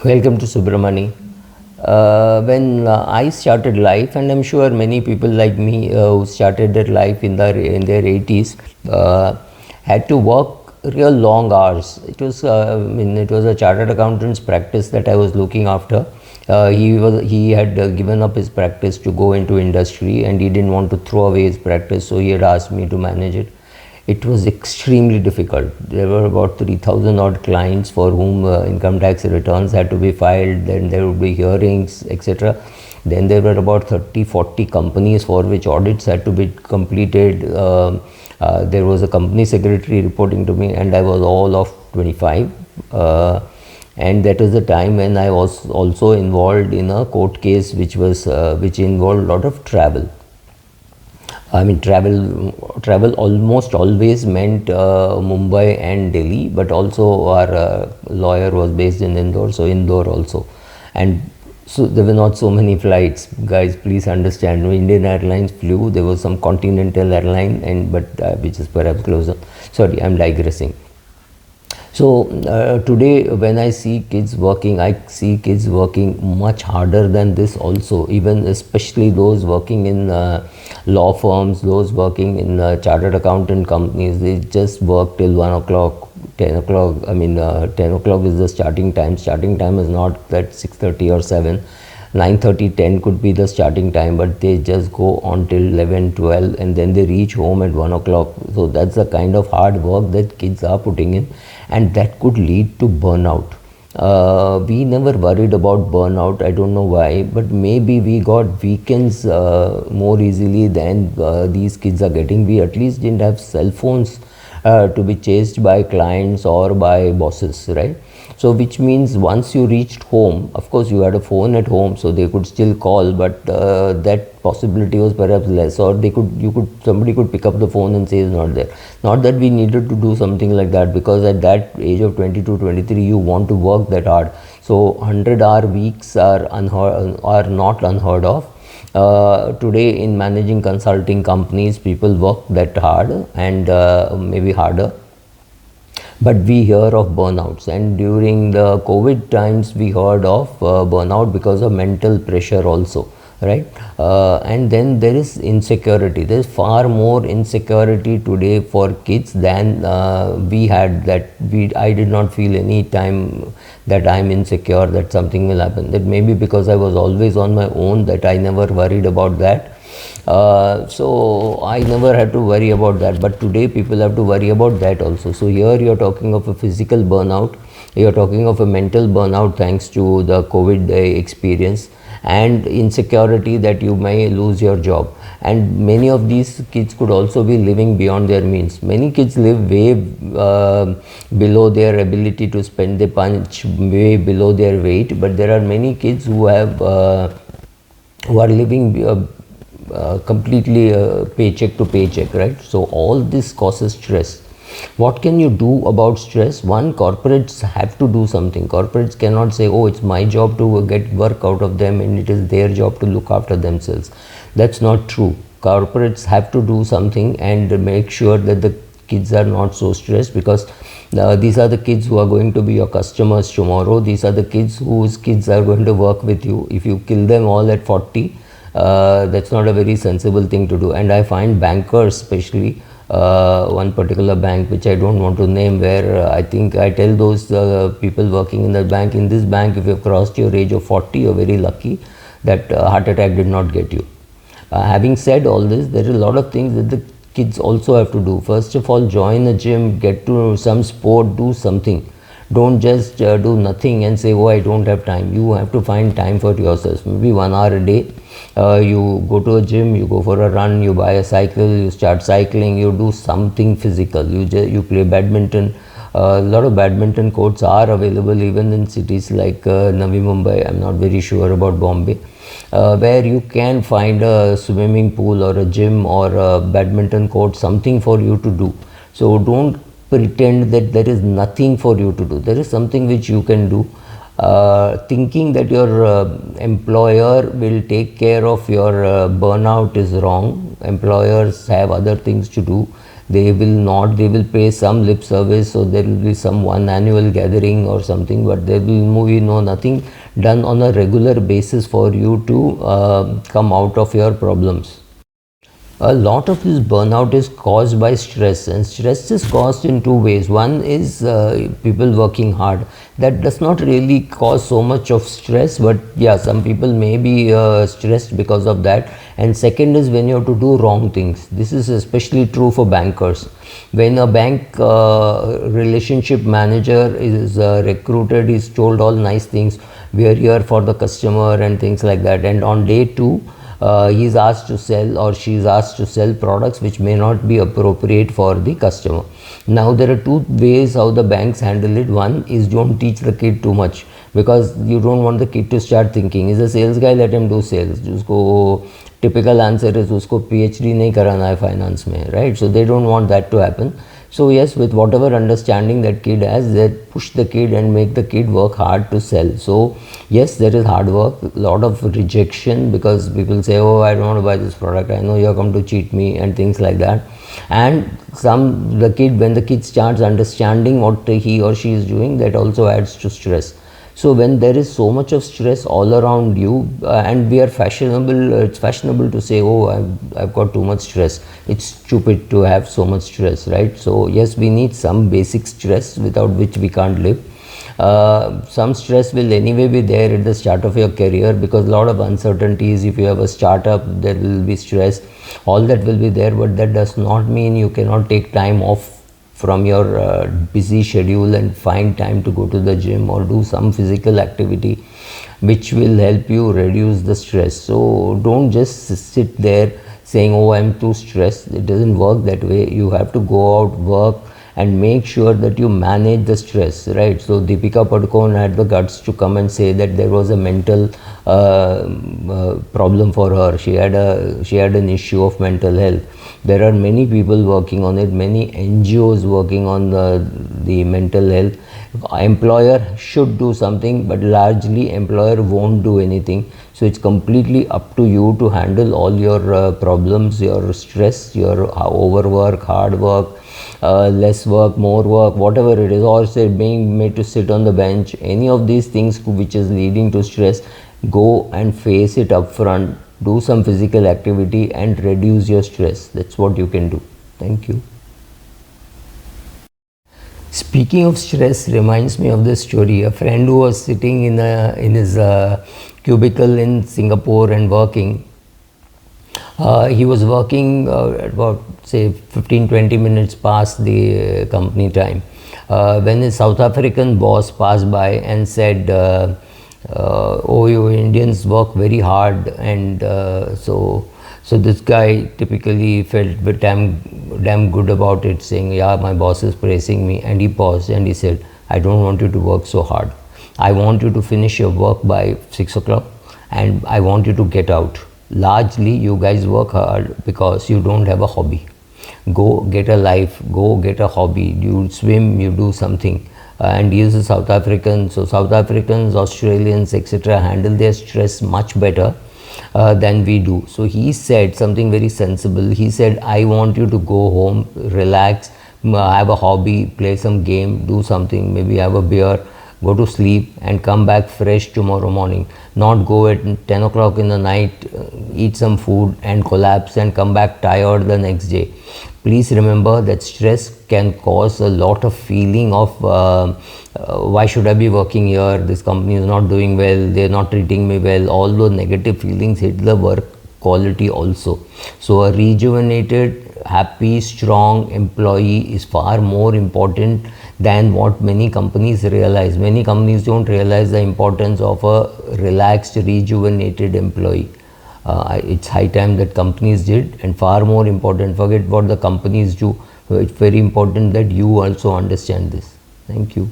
Welcome to Subramani. When I started life, and I'm sure many people like me who started their life in their 80s had to work real long hours. It was a chartered accountant's practice that I was looking after. He had given up his practice to go into industry, and he didn't want to throw away his practice, so he had asked me to manage it. It was extremely difficult. There were about 3,000 odd clients for whom income tax returns had to be filed, then there would be hearings, etc. Then there were about 30, 40 companies for which audits had to be completed. There was a company secretary reporting to me, and I was all of 25. And that was the time when I was also involved in a court case which involved a lot of travel. I mean, travel almost always meant Mumbai and Delhi, but also our lawyer was based in Indore, so Indore also. And so there were not so many flights. Guys, please understand. Indian Airlines flew. There was some Continental airline, which is perhaps closer. Sorry, I'm digressing. So today when I see kids working, I see kids working much harder than this also, even especially those working in law firms, those working in chartered accountant companies. They just work till 1 o'clock, 10 o'clock. 10 o'clock is the starting time. Starting time is not that 6:30 or 7. 9:30, 10 could be the starting time, but they just go on till 11, 12, and then they reach home at 1 o'clock. So that's the kind of hard work that kids are putting in, and that could lead to burnout. We never worried about burnout. I don't know why, but maybe we got weekends more easily than these kids are getting. We at least didn't have cell phones to be chased by clients or by bosses, right? So which means once you reached home, of course you had a phone at home, so they could still call, but that possibility was perhaps less, or somebody could pick up the phone and say it's not there. Not that we needed to do something like that, because at that age of 22, 23, you want to work that hard. So 100-hour weeks are not unheard of. Today in managing consulting companies, people work that hard and maybe harder, but we hear of burnouts, and during the COVID times we heard of burnout because of mental pressure also, right? And then there is insecurity. There is far more insecurity today for kids than we had. I did not feel any time that I'm insecure, that something will happen. That maybe because I was always on my own, that I never worried about that. So I never had to worry about that, but today people have to worry about that also. So here you're talking of a physical burnout, you're talking of a mental burnout thanks to the COVID experience, and insecurity that you may lose your job. And many of these kids could also be living beyond their means. Many kids live way below their ability to spend the punch, way below their weight, but there are many kids who are living completely paycheck to paycheck, right? So all this causes stress. What can you do about stress? One, corporates have to do something. Corporates cannot say, oh, it's my job to get work out of them and it is their job to look after themselves. That's not true. Corporates have to do something and make sure that the kids are not so stressed, because these are the kids who are going to be your customers tomorrow. These are the kids whose kids are going to work with you. If you kill them all at 40, that's not a very sensible thing to do. And I find bankers, especially one particular bank which I don't want to name, where I think I tell those people working in that bank, in this bank, if you've crossed your age of 40, you're very lucky that heart attack did not get you. Having said all this, there are a lot of things that the kids also have to do. First of all, join a gym, get to some sport, do something. Don't just do nothing and say, oh, I don't have time. You have to find time for yourself. Maybe 1 hour a day. You go to a gym, you go for a run, you buy a cycle, you start cycling, you do something physical. You play badminton. A lot of badminton courts are available even in cities like Navi Mumbai. I'm not very sure about Bombay, where you can find a swimming pool or a gym or a badminton court, something for you to do. So don't pretend that there is nothing for you to do. There is something which you can do. Thinking that your employer will take care of your burnout is wrong. Employers have other things to do. They will not, they will pay some lip service, so there will be some one annual gathering or something, but there will be nothing done on a regular basis for you to come out of your problems. A lot of this burnout is caused by stress, and stress is caused in two ways. One is people working hard. That does not really cause so much of stress, but yeah, some people may be stressed because of that. And second is when you have to do wrong things. This is especially true for bankers. When a bank relationship manager is recruited, is told all nice things, we are here for the customer and things like that, and on day two he is asked to sell, or she is asked to sell products which may not be appropriate for the customer. Now there are two ways how the banks handle it. One is don't teach the kid too much, because you don't want the kid to start thinking, is a sales guy, let him do sales. Usko typical answer is usko PhD nahi karana hai finance mein, right? So they don't want that to happen. So yes, with whatever understanding that kid has, they push the kid and make the kid work hard to sell. So yes, there is hard work, a lot of rejection, because people say, oh, I don't want to buy this product, I know you have come to cheat me, and things like that. And when the kid starts understanding what he or she is doing, that also adds to stress. So when there is so much of stress all around you, and we are fashionable, it's fashionable to say, oh, I've got too much stress. It's stupid to have so much stress, right? So yes, we need some basic stress without which we can't live. Some stress will anyway be there at the start of your career, because a lot of uncertainties. If you have a startup, there will be stress. All that will be there, but that does not mean you cannot take time off from your busy schedule and find time to go to the gym or do some physical activity which will help you reduce the stress. So don't just sit there saying, oh, I'm too stressed. It doesn't work that way. You have to go out, work, and make sure that you manage the stress, right? So Deepika Padukone had the guts to come and say that there was a mental problem for her. She had an issue of mental health. There are many people working on it, many NGOs working on the mental health. Employer should do something, but largely employer won't do anything. So it's completely up to you to handle all your problems, your stress, your overwork, hard work, less work, more work, whatever it is, or say being made to sit on the bench. Any of these things which is leading to stress, go and face it up front. Do some physical activity and reduce your stress. That's what you can do. Thank you. Speaking of stress reminds me of this story. A friend who was sitting in his cubicle in Singapore and working. He was working about say 15-20 minutes past the company time, when his South African boss passed by and said, oh, you Indians work very hard, and so this guy typically felt damn good about it, saying, yeah, my boss is praising me. And he paused and he said, I don't want you to work so hard. I want you to finish your work by 6 o'clock and I want you to get out. Largely you guys work hard because you don't have a hobby. Go get a life, go get a hobby. You swim, you do something. And he is a South African, so South Africans, Australians, etc. handle their stress much better than we do. So he said something very sensible. He said, I want you to go home, relax, have a hobby, play some game, do something, maybe have a beer, go to sleep and come back fresh tomorrow morning. Not go at 10 o'clock in the night, eat some food and collapse and come back tired the next day. Please remember that stress can cause a lot of feeling of why should I be working here, this company is not doing well, they are not treating me well. All those negative feelings hit the work quality also. So a rejuvenated, happy, strong employee is far more important than what many companies realize. Many companies don't realize the importance of a relaxed, rejuvenated employee. It's high time that companies did, and far more important, forget what the companies do, it's very important that you also understand this. Thank you.